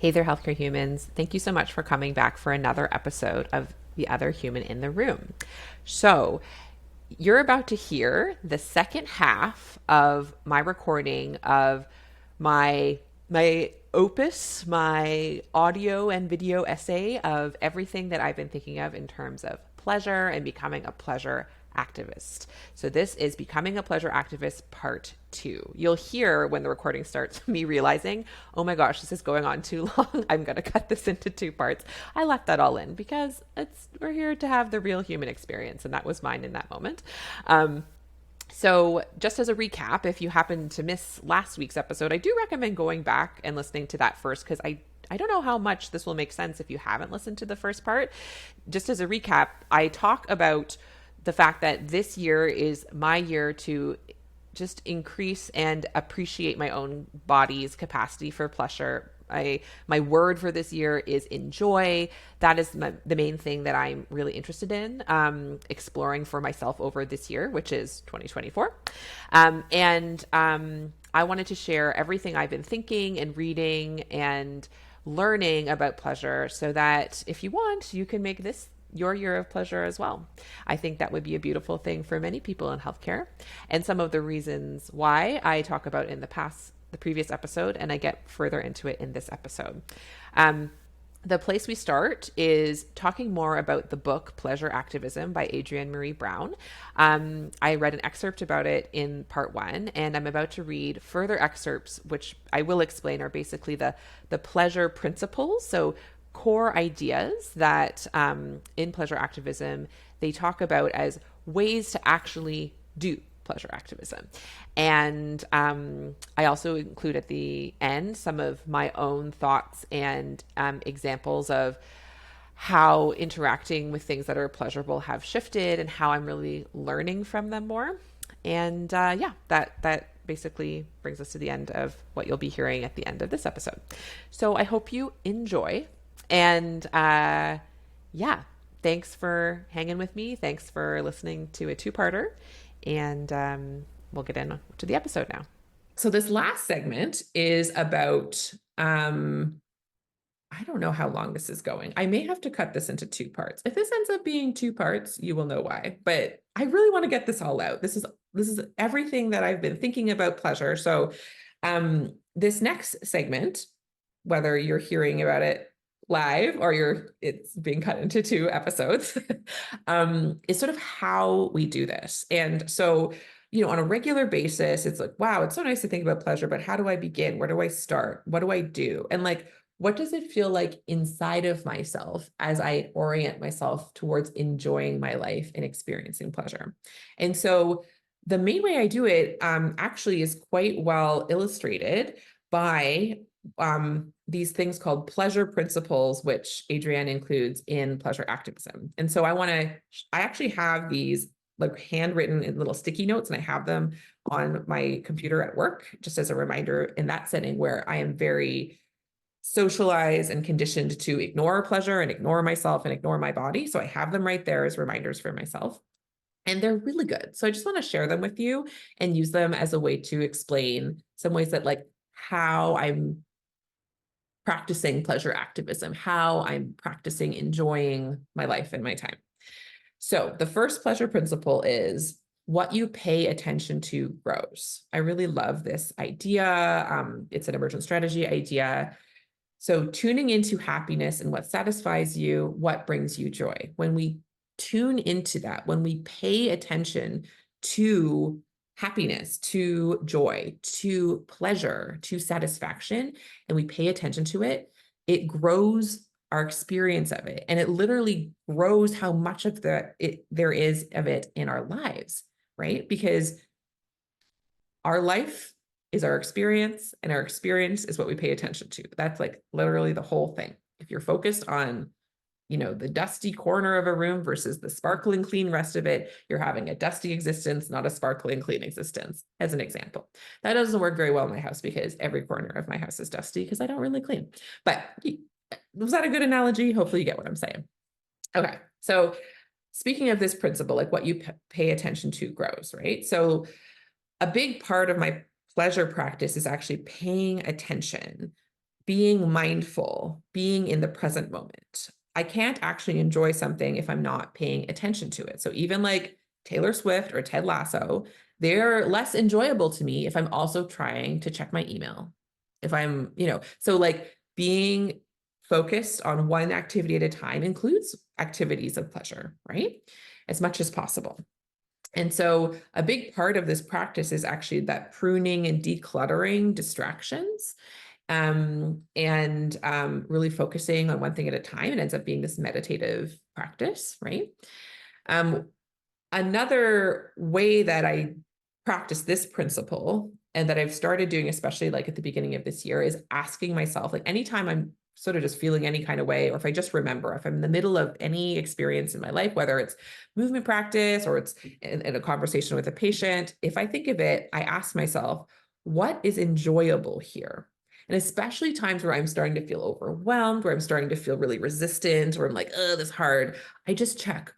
Hey there, healthcare humans. Thank you so much for coming back for another episode of The Other Human in the Room. So, you're about to hear the second half of my recording of my opus, my audio and video essay of everything that I've been thinking of in terms of pleasure and becoming a pleasure activist. So this is Becoming a Pleasure Activist Part 2. You'll hear when the recording starts me realizing, oh my gosh, this is going on too long. I'm going to cut this into two parts. I left that all in because we're here to have the real human experience, and that was mine in that moment. So, just as a recap, if you happen to miss last week's episode, I do recommend going back and listening to that first because I don't know how much this will make sense if you haven't listened to the first part. Just as a recap, I talk about the fact that this year is my year to just increase and appreciate my own body's capacity for pleasure. My word for this year is enjoy. That is the main thing that I'm really interested in exploring for myself over this year, which is 2024. I wanted to share everything I've been thinking and reading and learning about pleasure so that if you want, you can make this your year of pleasure as well. I think that would be a beautiful thing for many people in healthcare. And some of the reasons why I talk about in the previous episode, and I get further into it in this episode. The place we start is talking more about the book Pleasure Activism by Adrienne Maree Brown. I read an excerpt about it in part one, and I'm about to read further excerpts, which I will explain are basically the pleasure principles. So core ideas that in pleasure activism they talk about as ways to actually do pleasure activism. And I also include at the end some of my own thoughts and examples of how interacting with things that are pleasurable have shifted and how I'm really learning from them more. And that basically brings us to the end of what you'll be hearing at the end of this episode. So I hope you enjoy. And thanks for hanging with me. Thanks for listening to a two-parter. And we'll get into the episode now. So this last segment is about, I don't know how long this is going. I may have to cut this into two parts. If this ends up being two parts, you will know why. But I really want to get this all out. This is everything that I've been thinking about pleasure. So this next segment, whether you're hearing about it live or it's being cut into two episodes, is sort of how we do this. And so, on a regular basis, it's like, wow, it's so nice to think about pleasure, but how do I begin? Where do I start? What do I do? And what does it feel like inside of myself as I orient myself towards enjoying my life and experiencing pleasure? And so the main way I do it actually is quite well illustrated by these things called pleasure principles, which Adrienne includes in pleasure activism. And so I actually have these handwritten in little sticky notes, and I have them on my computer at work, just as a reminder in that setting where I am very socialized and conditioned to ignore pleasure and ignore myself and ignore my body. So I have them right there as reminders for myself. And they're really good. So I just want to share them with you and use them as a way to explain some ways that how I'm practicing pleasure activism, how I'm practicing enjoying my life and my time. So the first pleasure principle is what you pay attention to grows. I really love this idea. It's an emergent strategy idea. So tuning into happiness and what satisfies you, what brings you joy. When we tune into that, when we pay attention to happiness, to joy, to pleasure, to satisfaction, and we pay attention to it, it grows our experience of it. And it literally grows how much of there is of it in our lives, right? Because our life is our experience, and our experience is what we pay attention to. That's literally the whole thing. If you're focused on the dusty corner of a room versus the sparkling clean rest of it, you're having a dusty existence, not a sparkling clean existence, as an example. That doesn't work very well in my house because every corner of my house is dusty because I don't really clean. But was that a good analogy? Hopefully you get what I'm saying. Okay, so speaking of this principle, what you pay attention to grows, right? So a big part of my pleasure practice is actually paying attention being mindful, being in the present moment. I can't actually enjoy something if I'm not paying attention to it. So even like Taylor Swift or Ted Lasso, they're less enjoyable to me if I'm also trying to check my email. If I'm, so like being focused on one activity at a time includes activities of pleasure, right? As much as possible. And so a big part of this practice is actually that pruning and decluttering distractions, and really focusing on one thing at a time. It ends up being this meditative practice, right? Um, Another way that I practice this principle and that I've started doing, especially like at the beginning of this year, is asking myself, like anytime I'm sort of just feeling any kind of way, or if I just remember, if I'm in the middle of any experience in my life, whether it's movement practice or it's in a conversation with a patient, if I think of it, I ask myself, what is enjoyable here? And especially times where I'm starting to feel overwhelmed, where I'm starting to feel really resistant, or I'm like, oh, this is hard. I just check,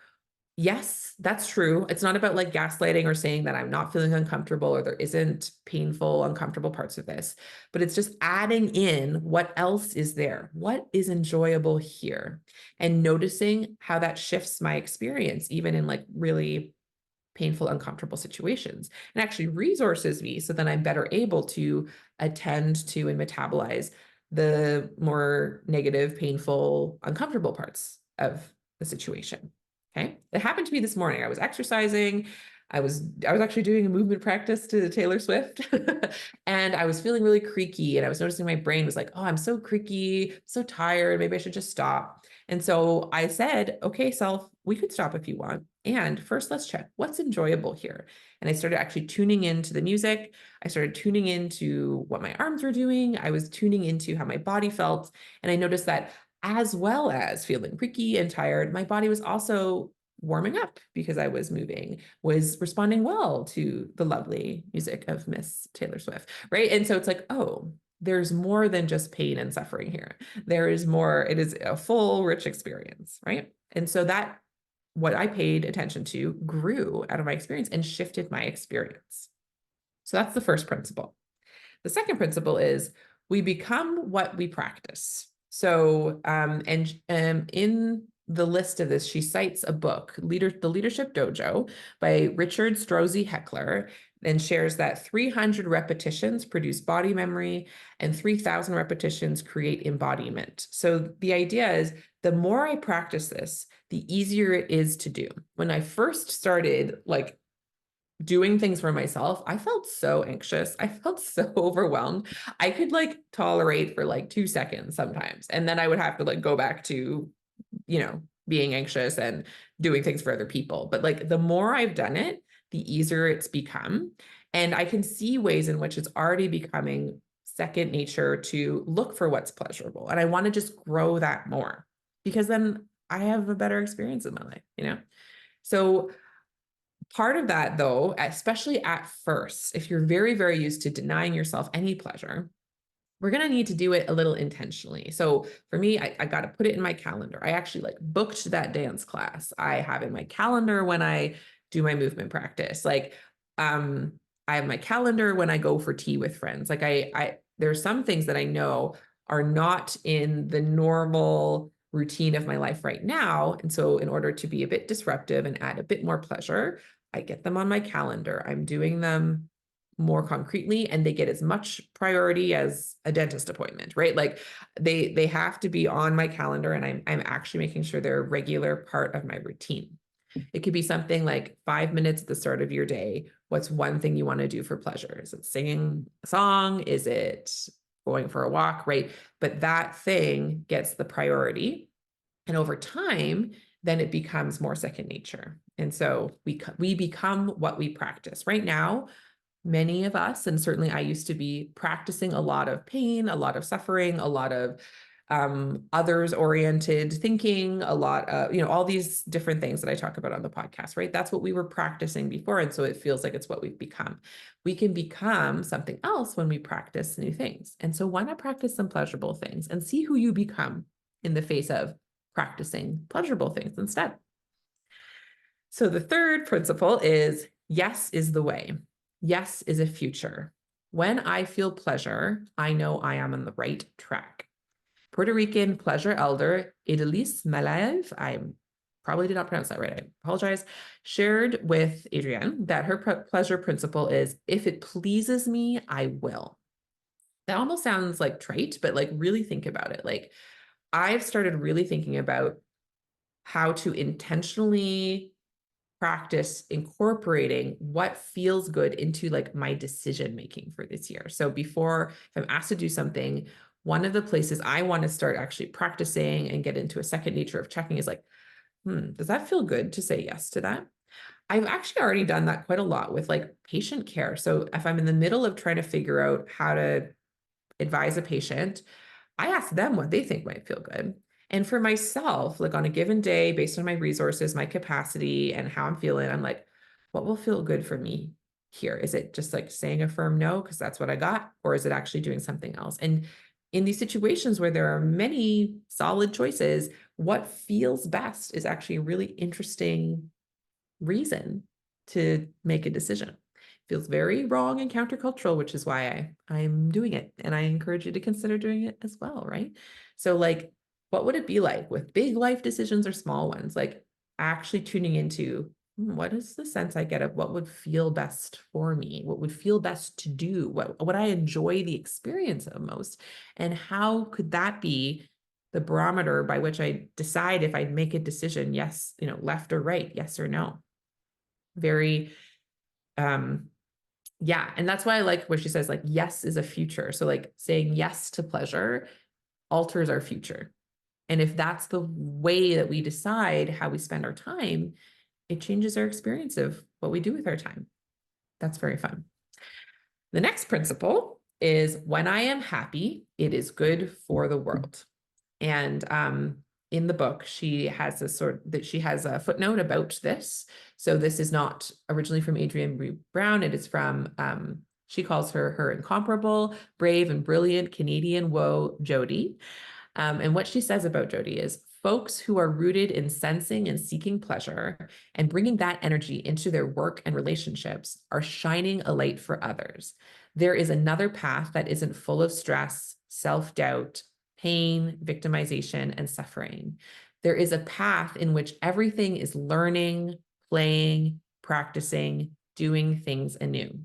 yes, that's true. It's not about like gaslighting or saying that I'm not feeling uncomfortable or there isn't painful, uncomfortable parts of this, but it's just adding in what else is there. What is enjoyable here? And noticing how that shifts my experience, even in like really painful, uncomfortable situations, and actually resources me so then I'm better able to attend to and metabolize the more negative, painful, uncomfortable parts of the situation. Okay. It happened to me this morning. I was exercising. I was actually doing a movement practice to Taylor Swift and I was feeling really creaky, and I was noticing my brain was like, oh, I'm so creaky, so tired. Maybe I should just stop. And so I said, okay, self, we could stop if you want. And first, let's check what's enjoyable here. And I started actually tuning into the music. I started tuning into what my arms were doing. I was tuning into how my body felt. And I noticed that as well as feeling creaky and tired, my body was also warming up because I was moving, was responding well to the lovely music of Miss Taylor Swift, right? And so it's like, oh, there's more than just pain and suffering here. There is more, it is a full, rich experience, right? And so that, what I paid attention to grew out of my experience and shifted my experience. So that's the first principle. The second principle is we become what we practice. So, in the list of this, she cites a book, The Leadership Dojo by Richard Strozzi Heckler, and shares that 300 repetitions produce body memory and 3,000 repetitions create embodiment. So the idea is the more I practice this, the easier it is to do. When I first started like doing things for myself, I felt so anxious. I felt so overwhelmed. I could like tolerate for like 2 seconds sometimes. And then I would have to like go back to, being anxious and doing things for other people. But like the more I've done it, the easier it's become. And I can see ways in which it's already becoming second nature to look for what's pleasurable. And I want to just grow that more because then I have a better experience in my life. So part of that, though, especially at first, if you're very, very used to denying yourself any pleasure, we're going to need to do it a little intentionally. So for me, I got to put it in my calendar. I actually like booked that dance class. I have in my calendar when I do my movement practice. Like, I have my calendar when I go for tea with friends. Like there's some things that I know are not in the normal routine of my life right now. And so in order to be a bit disruptive and add a bit more pleasure, I get them on my calendar. I'm doing them more concretely, and they get as much priority as a dentist appointment, right? Like they have to be on my calendar, and I'm actually making sure they're a regular part of my routine. It could be something like 5 minutes at the start of your day. What's one thing you want to do for pleasure? Is it singing a song? Is it going for a walk, right? But that thing gets the priority. And over time, then it becomes more second nature. And so we become what we practice. Right now, many of us, and certainly I used to be practicing a lot of pain, a lot of suffering, a lot of others oriented thinking, a lot of, all these different things that I talk about on the podcast, right? That's what we were practicing before. And so it feels like it's what we've become. We can become something else when we practice new things. And so why not practice some pleasurable things and see who you become in the face of practicing pleasurable things instead. So the third principle is yes is the way. Yes is a future. When I feel pleasure, I know I am on the right track. Puerto Rican pleasure elder Idalice Malaev, I probably did not pronounce that right, I apologize, shared with Adrienne that her pleasure principle is, if it pleases me, I will. That almost sounds like trite, but like really think about it. Like I've started really thinking about how to intentionally practice incorporating what feels good into like my decision making for this year. So before, if I'm asked to do something, one of the places I want to start actually practicing and get into a second nature of checking is like, does that feel good to say yes to that? I've actually already done that quite a lot with like patient care. So if I'm in the middle of trying to figure out how to advise a patient, I ask them what they think might feel good. And for myself, like on a given day, based on my resources, my capacity, and how I'm feeling, I'm like, what will feel good for me here? Is it just like saying a firm no, because that's what I got? Or is it actually doing something else? And in these situations where there are many solid choices, what feels best is actually a really interesting reason to make a decision. Feels very wrong and countercultural, which is why I'm doing it. And I encourage you to consider doing it as well, right? So like, what would it be like with big life decisions or small ones? Like actually tuning into what is the sense I get of what would feel best for me? What would feel best to do? What I enjoy the experience of most? And how could that be the barometer by which I decide if I'd make a decision, yes, left or right, yes or no? Very, yeah. And that's why I like where she says like, yes is a future. So like saying yes to pleasure alters our future. And if that's the way that we decide how we spend our time, it changes our experience of what we do with our time. That's very fun. The next principle is, when I am happy, it is good for the world. And in the book, she has a footnote about this. So this is not originally from Adrienne Brown. It is from, she calls her incomparable, brave, and brilliant Canadian woe, Jody. And what she says about Jody is, folks who are rooted in sensing and seeking pleasure and bringing that energy into their work and relationships are shining a light for others. There is another path that isn't full of stress, self-doubt, pain, victimization, and suffering. There is a path in which everything is learning, playing, practicing, doing things anew.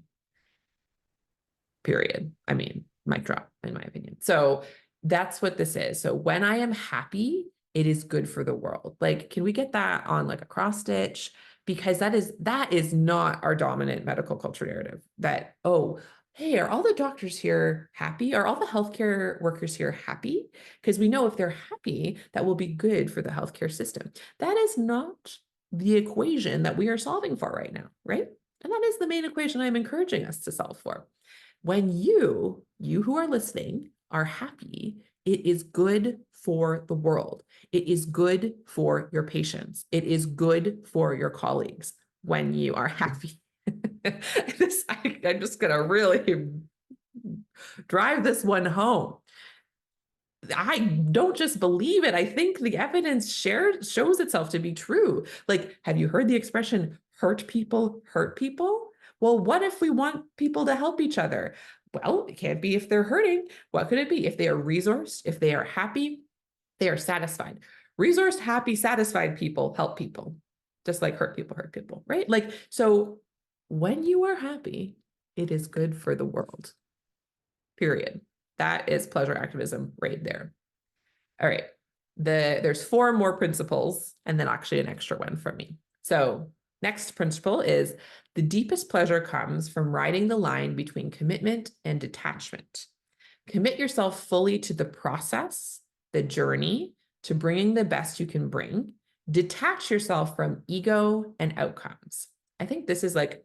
Period. I mean, mic drop, in my opinion. So that's what this is. So when I am happy, it is good for the world. Like, can we get that on like a cross stitch? Because that is not our dominant medical culture narrative, that, oh, hey, are all the doctors here happy? Are all the healthcare workers here happy? Because we know if they're happy, that will be good for the healthcare system. That is not the equation that we are solving for right now, right? And that is the main equation I'm encouraging us to solve for. When you who are listening, are happy, it is good for the world. It is good for your patients. It is good for your colleagues when you are happy. I'm just going to really drive this one home. I don't just believe it. I think the evidence shows itself to be true. Like, have you heard the expression, hurt people hurt people? Well, what if we want people to help each other? Well, it can't be if they're hurting. What could it be? If they are resourced, if they are happy, they are satisfied. Resourced, happy, satisfied people help people, just like hurt people, right? Like, so when you are happy, it is good for the world, period. That is pleasure activism right there. All right. There's 4 more principles and then actually an extra one from me. So next principle is, the deepest pleasure comes from riding the line between commitment and detachment. Commit yourself fully to the process, the journey, to bringing the best you can bring. Detach yourself from ego and outcomes. I think this is like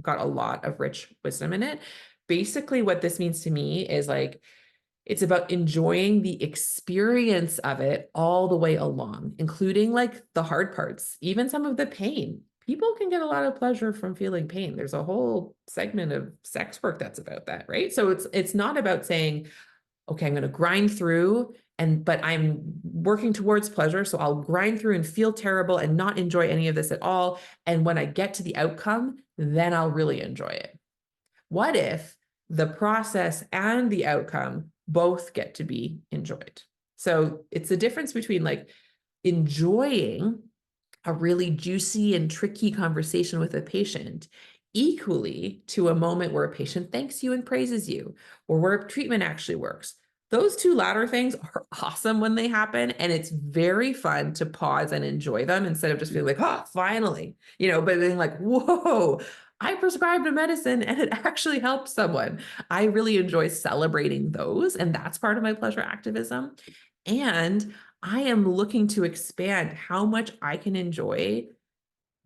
got a lot of rich wisdom in it. Basically, what this means to me is like, it's about enjoying the experience of it all the way along, including like the hard parts, even some of the pain. People can get a lot of pleasure from feeling pain. There's a whole segment of sex work that's about that, right? So it's not about saying, okay, I'm going to grind through but I'm working towards pleasure. So I'll grind through and feel terrible and not enjoy any of this at all. And when I get to the outcome, then I'll really enjoy it. What if the process and the outcome both get to be enjoyed. So it's the difference between like enjoying a really juicy and tricky conversation with a patient equally to a moment where a patient thanks you and praises you, or where treatment actually works. Those two latter things are awesome when they happen, and it's very fun to pause and enjoy them instead of just feeling like, oh, finally, but being like, whoa, I prescribed a medicine and it actually helped someone. I really enjoy celebrating those, and that's part of my pleasure activism. And I am looking to expand how much I can enjoy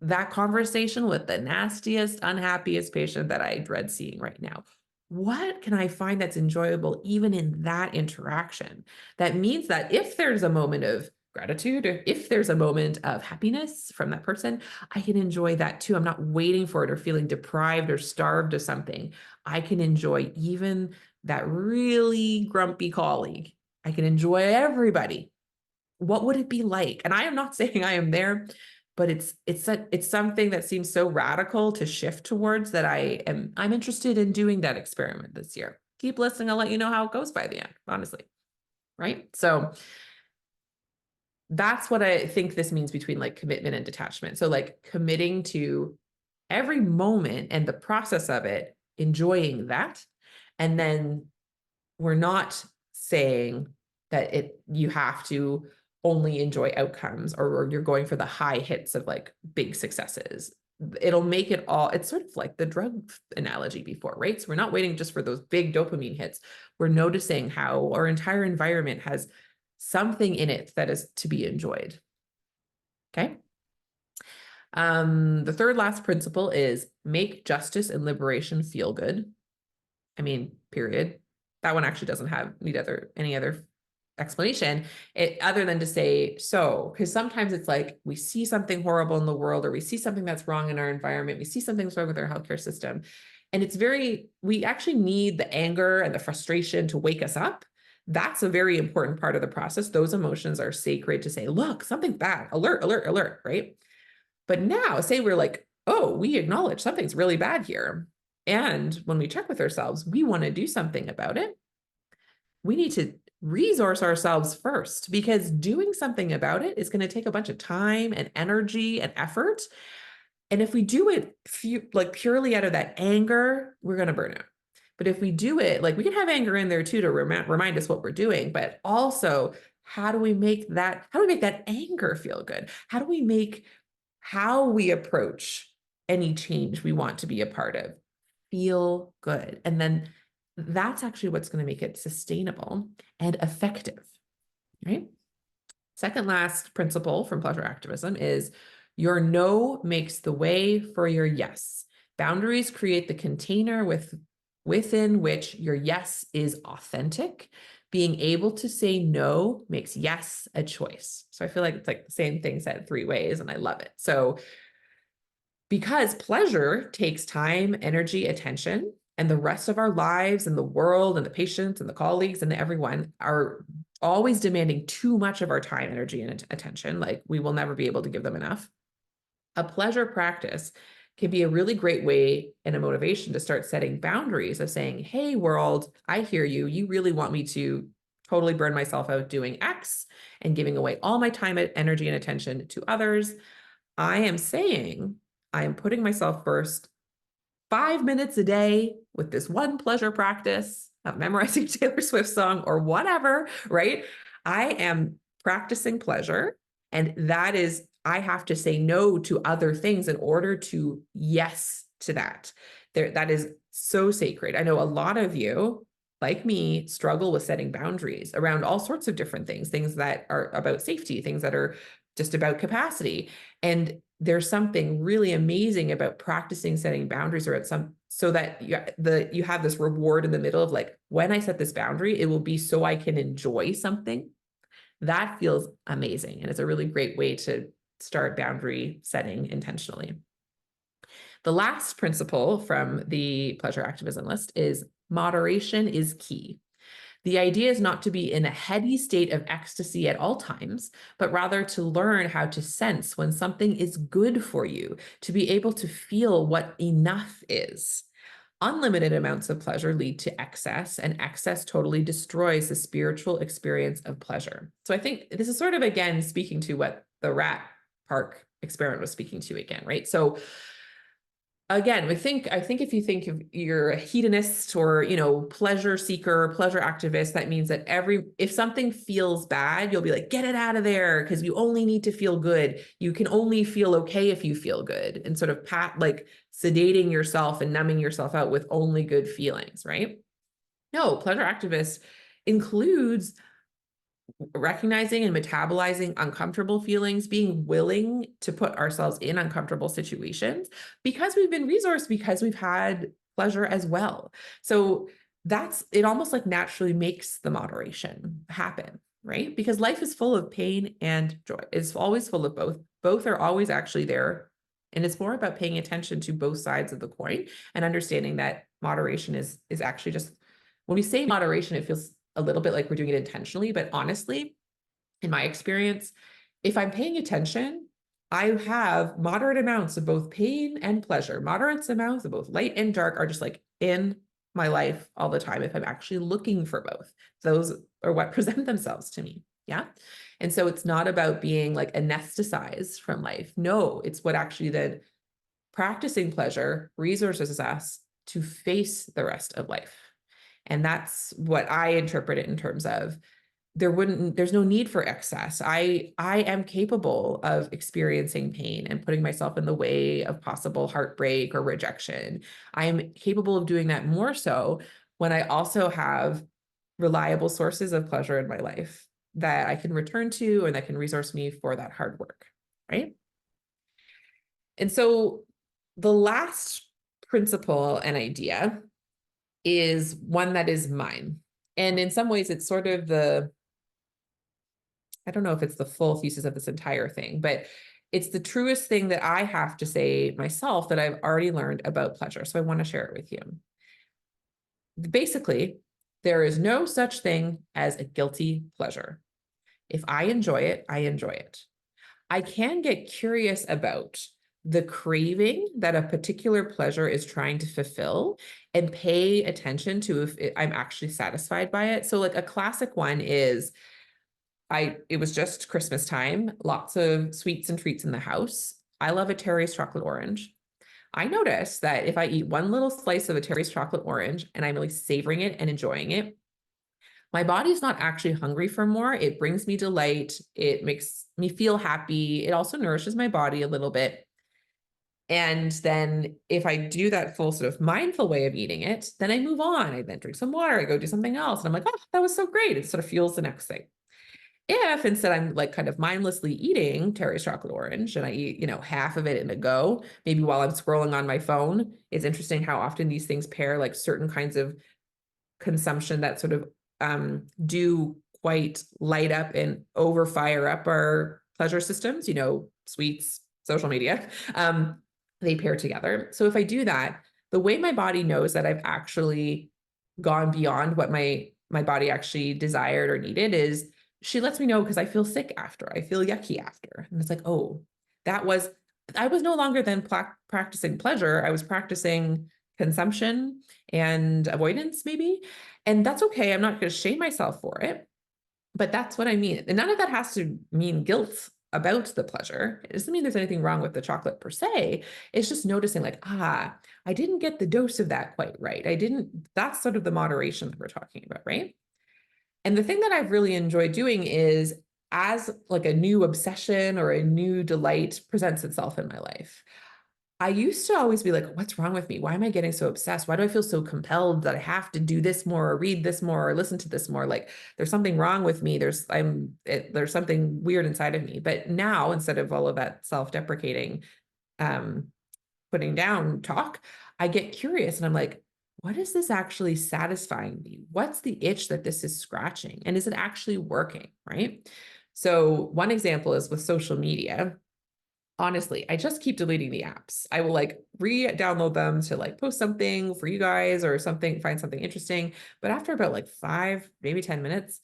that conversation with the nastiest, unhappiest patient that I dread seeing right now. What can I find that's enjoyable even in that interaction? That means that if there's a moment of gratitude, or if there's a moment of happiness from that person, I can enjoy that too. I'm not waiting for it or feeling deprived or starved of something. I can enjoy even that really grumpy colleague. I can enjoy everybody. What would it be like? And I am not saying I am there, but it's something that seems so radical to shift towards that I'm interested in doing that experiment this year. Keep listening. I'll let you know how it goes by the end, honestly. Right? So that's what I think this means between like commitment and detachment. So like committing to every moment and the process of it, enjoying that. And then we're not saying that you have to only enjoy outcomes, or you're going for the high hits of like big successes. It'll make it all, it's sort of like the drug analogy before, right? So we're not waiting just for those big dopamine hits. We're noticing how our entire environment has something in it that is to be enjoyed. Okay. The third last principle is make justice and liberation feel good. I mean, period. That one actually doesn't need any other explanation, other than to say so, because sometimes it's like we see something horrible in the world, or we see something that's wrong in our environment, we see something that's wrong with our healthcare system, and we actually need the anger and the frustration to wake us up. That's a very important part of the process. Those emotions are sacred to say, look, something's bad, alert, alert, alert, right? But now say we're like, oh, we acknowledge something's really bad here. And when we check with ourselves, we want to do something about it. We need to resource ourselves first, because doing something about it is going to take a bunch of time and energy and effort. And if we do it like purely out of that anger, we're going to burn out. But if we do it, like we can have anger in there too to remind us what we're doing, but also how do we make that anger feel good? How do we make how we approach any change we want to be a part of feel good? And then that's actually what's going to make it sustainable and effective, right? Second last principle from pleasure activism is your no makes the way for your yes. Boundaries create the container within which your yes is authentic. Being able to say no makes yes a choice. So I feel like it's like the same thing said 3 ways, and I love it. So because pleasure takes time, energy, attention, and the rest of our lives and the world and the patients and the colleagues and everyone are always demanding too much of our time, energy, and attention. Like we will never be able to give them enough. A pleasure practice can be a really great way and a motivation to start setting boundaries of saying, hey, world, I hear you. You really want me to totally burn myself out doing X and giving away all my time, energy, and attention to others. I am saying I am putting myself first 5 minutes a day with this one pleasure practice of memorizing Taylor Swift song or whatever, right? I am practicing pleasure. And that is, I have to say no to other things in order to yes to that. That is so sacred. I know a lot of you, like me, struggle with setting boundaries around all sorts of different things that are about safety, things that are just about capacity. And there's something really amazing about practicing setting boundaries, or so that you have this reward in the middle of like, when I set this boundary, it will be so I can enjoy something. That feels amazing. And it's a really great way to start boundary setting intentionally. The last principle from the pleasure activism list is moderation is key. The idea is not to be in a heady state of ecstasy at all times, but rather to learn how to sense when something is good for you, to be able to feel what enough is. Unlimited amounts of pleasure lead to excess, and excess totally destroys the spiritual experience of pleasure. So I think this is sort of, again, speaking to what the rat park experiment was speaking to again, right? So again, I think if you think of you're a hedonist or, pleasure seeker, pleasure activist, that means that if something feels bad, you'll be like, get it out of there, because you only need to feel good. You can only feel okay if you feel good, and sort of like sedating yourself and numbing yourself out with only good feelings, right? No, pleasure activist includes recognizing and metabolizing uncomfortable feelings, being willing to put ourselves in uncomfortable situations because we've been resourced, because we've had pleasure as well. So it almost like naturally makes the moderation happen, right? Because life is full of pain and joy. It's always full of both. Both are always actually there. And it's more about paying attention to both sides of the coin and understanding that moderation is actually just, when we say moderation, it feels a little bit like we're doing it intentionally, but honestly, in my experience, if I'm paying attention, I have moderate amounts of both pain and pleasure. Moderate amounts of both light and dark are just like in my life all the time if I'm actually looking for both. Those are what present themselves to me. Yeah. And so it's not about being like anesthetized from life. No, it's what actually then practicing pleasure resources us to face the rest of life. And that's what I interpret it in terms of there's no need for excess. I am capable of experiencing pain and putting myself in the way of possible heartbreak or rejection. I am capable of doing that more so when I also have reliable sources of pleasure in my life that I can return to and that can resource me for that hard work, right? And so the last principle and idea is one that is mine. And in some ways, it's sort of I don't know if it's the full thesis of this entire thing, but it's the truest thing that I have to say myself that I've already learned about pleasure. So I want to share it with you. Basically, there is no such thing as a guilty pleasure. If I enjoy it, I enjoy it. I can get curious about the craving that a particular pleasure is trying to fulfill and pay attention to if I'm actually satisfied by it. So like a classic one is it was just Christmas time, lots of sweets and treats in the house. I love a Terry's chocolate orange. I notice that if I eat one little slice of a Terry's chocolate orange and I'm really savoring it and enjoying it, my body's not actually hungry for more. It brings me delight. It makes me feel happy. It also nourishes my body a little bit. And then if I do that full sort of mindful way of eating it, then I move on. I then drink some water. I go do something else. And I'm like, oh, that was so great. It sort of fuels the next thing. If instead I'm like kind of mindlessly eating Terry's chocolate orange and I eat, half of it in a go, maybe while I'm scrolling on my phone, it's interesting how often these things pair like certain kinds of consumption that sort of do quite light up and overfire up our pleasure systems, sweets, social media, they pair together. So if I do that, the way my body knows that I've actually gone beyond what my body actually desired or needed is she lets me know because I feel sick after, I feel yucky after. And it's like, oh, I was no longer then practicing pleasure. I was practicing consumption and avoidance maybe. And that's okay. I'm not going to shame myself for it, but that's what I mean. And none of that has to mean guilt about the pleasure. It doesn't mean there's anything wrong with the chocolate per se. It's just noticing like, I didn't get the dose of that quite right. That's sort of the moderation that we're talking about, right? And the thing that I've really enjoyed doing is as like a new obsession or a new delight presents itself in my life, I used to always be like, what's wrong with me? Why am I getting so obsessed? Why do I feel so compelled that I have to do this more or read this more or listen to this more? Like there's something wrong with me. There's something weird inside of me. But now instead of all of that self-deprecating, putting down talk, I get curious and I'm like, what is this actually satisfying me? What's the itch that this is scratching? And is it actually working? Right? So one example is with social media. Honestly, I just keep deleting the apps. I will like re-download them to like post something for you guys or something, find something interesting. But after about like 5, maybe 10 minutes,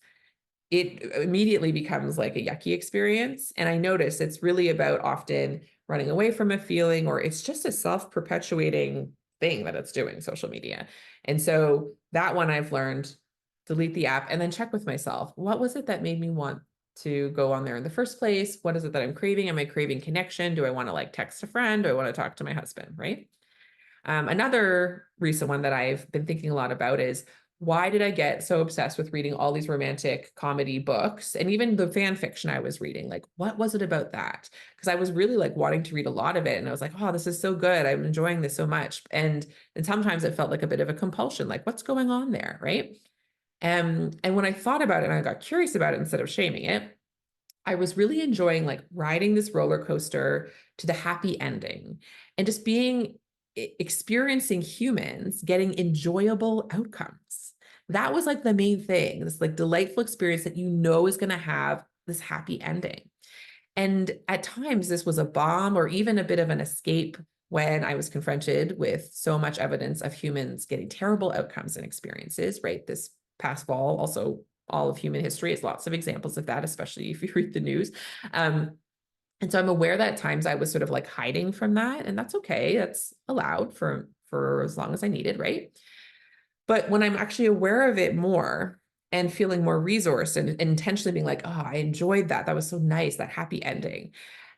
it immediately becomes like a yucky experience. And I notice it's really about often running away from a feeling, or it's just a self-perpetuating thing that it's doing, social media. And so that one I've learned, delete the app and then check with myself. What was it that made me want to go on there in the first place? What is it that I'm craving? Am I craving connection? Do I want to like text a friend? Do I want to talk to my husband? Right. Another recent one that I've been thinking a lot about is, why did I get so obsessed with reading all these romantic comedy books and even the fan fiction I was reading? Like, what was it about that? Because I was really like wanting to read a lot of it. And I was like, oh, this is so good. I'm enjoying this so much. And sometimes it felt like a bit of a compulsion, like what's going on there, right? And when I thought about it and I got curious about it instead of shaming it, I was really enjoying like riding this roller coaster to the happy ending and just experiencing humans getting enjoyable outcomes. That was like the main thing, this like delightful experience that you know is going to have this happy ending. And at times this was a bomb or even a bit of an escape when I was confronted with so much evidence of humans getting terrible outcomes and experiences, right? This past fall, also all of human history has lots of examples of that, especially if you read the news. And so I'm aware that at times I was sort of like hiding from that, and that's okay. That's allowed for as long as I needed, right? But when I'm actually aware of it more and feeling more resourced and intentionally being like, oh, I enjoyed that. That was so nice, that happy ending.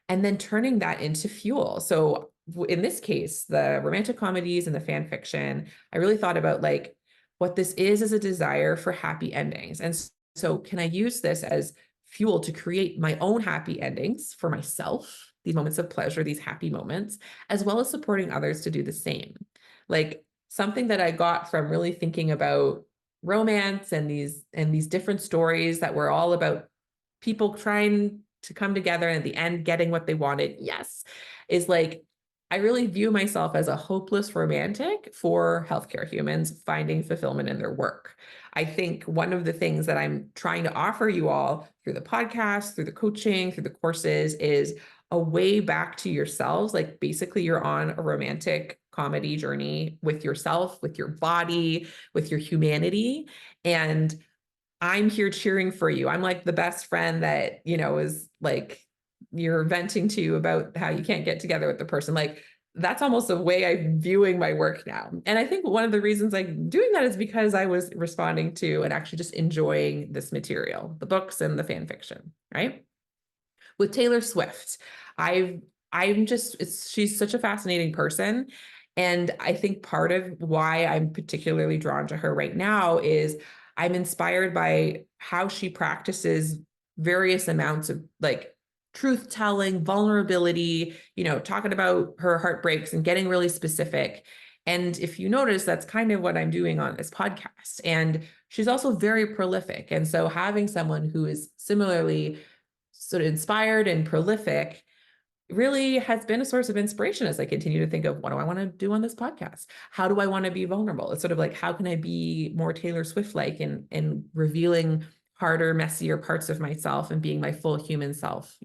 And then turning that into fuel. So in this case, the romantic comedies and the fan fiction, I really thought about like what this is a desire for happy endings. And so can I use this as fuel to create my own happy endings for myself, these moments of pleasure, these happy moments, as well as supporting others to do the same? Like something that I got from really thinking about romance and these different stories that were all about people trying to come together and at the end getting what they wanted, yes, is like I really view myself as a hopeless romantic for healthcare humans finding fulfillment in their work. I think one of the things that I'm trying to offer you all through the podcast, through the coaching, through the courses is a way back to yourselves. Like basically you're on a romantic comedy journey with yourself, with your body, with your humanity. And I'm here cheering for you. I'm like the best friend that, is like you're venting to about how you can't get together with the person. Like that's almost the way I'm viewing my work now. And I think one of the reasons I'm doing that is because I was responding to and actually just enjoying this material, the books and the fan fiction, right? With Taylor Swift, she's such a fascinating person. And I think part of why I'm particularly drawn to her right now is I'm inspired by how she practices various amounts of like truth telling, vulnerability, talking about her heartbreaks and getting really specific. And if you notice, that's kind of what I'm doing on this podcast. And she's also very prolific. And so having someone who is similarly sort of inspired and prolific really has been a source of inspiration as I continue to think of what do I want to do on this podcast? How do I want to be vulnerable? It's sort of like, how can I be more Taylor Swift-like in revealing harder, messier parts of myself and being my full human self,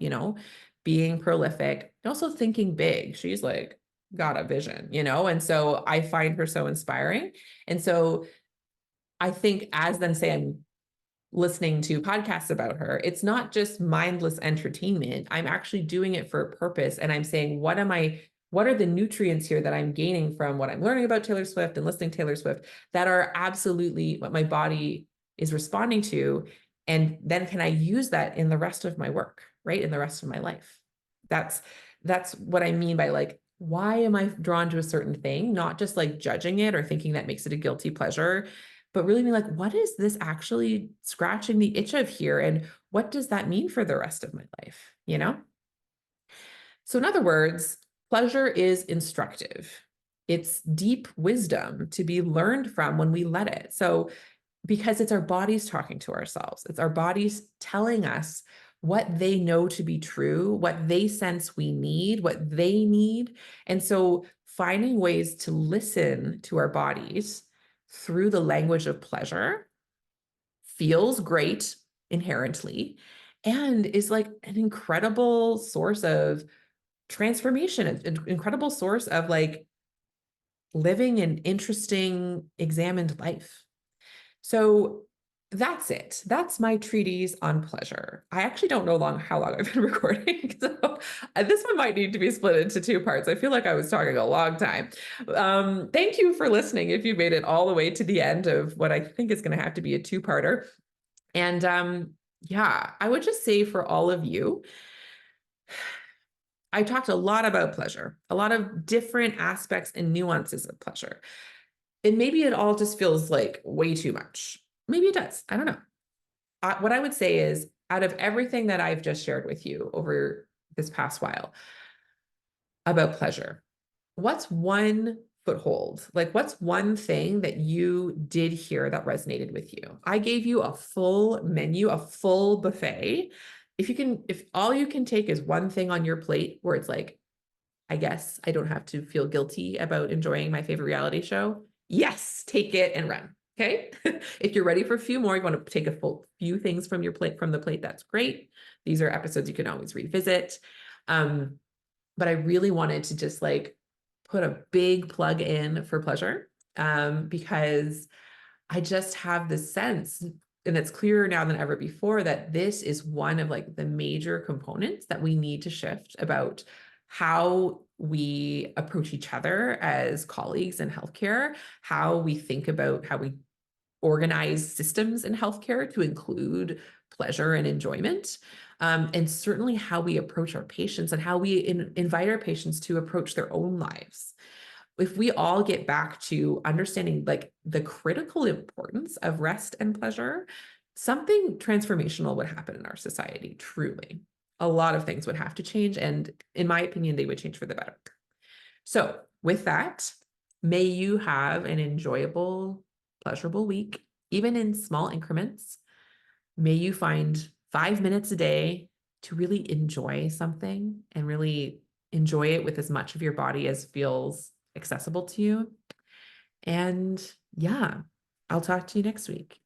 being prolific, and also thinking big. She's like got a vision, and so I find her so inspiring. And so I think as then say I'm listening to podcasts about her, it's not just mindless entertainment. I'm actually doing it for a purpose. And I'm saying, what are the nutrients here that I'm gaining from what I'm learning about Taylor Swift and listening to Taylor Swift that are absolutely what my body is responding to? And then can I use that in the rest of my work, right? In the rest of my life. That's what I mean by like, why am I drawn to a certain thing? Not just like judging it or thinking that makes it a guilty pleasure, but really be like, what is this actually scratching the itch of here? And what does that mean for the rest of my life? So in other words, pleasure is instructive. It's deep wisdom to be learned from when we let it. So because it's our bodies talking to ourselves, it's our bodies telling us what they know to be true, what they sense we need, what they need. And so finding ways to listen to our bodies through the language of pleasure feels great inherently and is like an incredible source of transformation, an incredible source of like living an interesting, examined life. So that's it. That's my treatise on pleasure. I actually don't know how long I've been recording. So this one might need to be split into two parts. I feel like I was talking a long time. Thank you for listening. If you made it all the way to the end of what I think is going to have to be a two-parter. And yeah, I would just say for all of you, I talked a lot about pleasure, a lot of different aspects and nuances of pleasure. And maybe it all just feels like way too much. Maybe it does. I don't know. What I would say is, out of everything that I've just shared with you over this past while about pleasure, what's one foothold? Like, what's one thing that you did hear that resonated with you? I gave you a full menu, a full buffet. If all you can take is one thing on your plate where it's like, I guess I don't have to feel guilty about enjoying my favorite reality show. Yes, take it and run. Okay. If you're ready for a few more, you want to take a full few things from your plate, from the plate, that's great. These are episodes you can always revisit. But I really wanted to just like put a big plug in for pleasure, because I just have this sense, and it's clearer now than ever before, that this is one of like the major components that we need to shift about how we approach each other as colleagues in healthcare, how we think about how we organize systems in healthcare to include pleasure and enjoyment, and certainly how we approach our patients and how we invite our patients to approach their own lives. If we all get back to understanding like the critical importance of rest and pleasure, something transformational would happen in our society, truly. A lot of things would have to change, and in my opinion, they would change for the better. So with that, may you have an enjoyable, pleasurable week, even in small increments. May you find 5 minutes a day to really enjoy something and really enjoy it with as much of your body as feels accessible to you. And yeah, I'll talk to you next week.